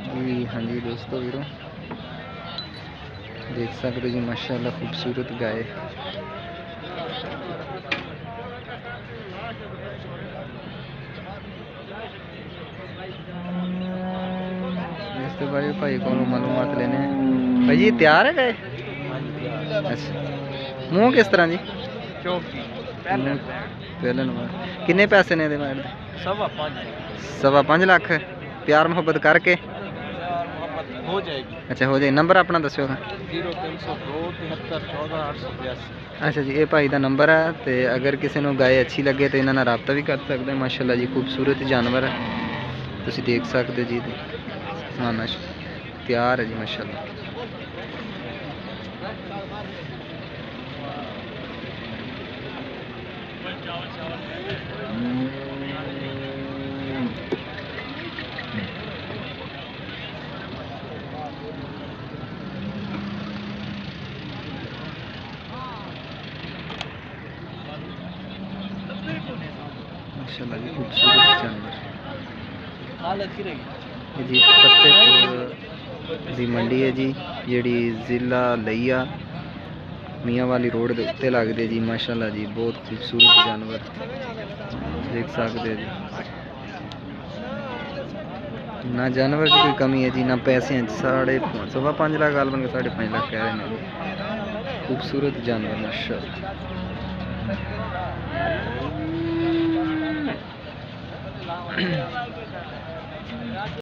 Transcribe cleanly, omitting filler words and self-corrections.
जी हाँ जी दोस्तों वीरों देख सकते हो जी माशाल्लाह खूबसूरत गाय। इसके बारे में भाई को मालूमात लेने हैं। भाई जी तैयार है गाय? अच्छा मूँह किस तरह जी? पहले नंबर किन्ने पैसे ने दे मैड? 5.5 लाख। प्यार मोहब्बत करके हो जाएगी। अच्छा हो जाए। नंबर अपना दस्यो। 0302 73 14 882। अच्छा जी ये भाई का नंबर है तो अगर किसी को गाय अच्छी लगे तो इन्होंने रबता भी कर सकते हैं। माशाल्लाह जी खूबसूरत जानवर है तुम देख सकते हो जी। हाँ तैयार है जी माशाल्लाह। माशाल्लाह जी खूबसूरत जानवर जी। फतेहपुर दी मंडी है जी जी जिला लिया मियाँ वाली रोड के उत्ते लगते जी। माशाल्लाह जी बहुत खूबसूरत जानवर देख सकते जी। ना जानवर की कोई कमी है जी ना पैसे 5.5 लाख गाल बन के 5.5 लाख कह रहे हैं। खूबसूरत जानवर माशाल्लाह।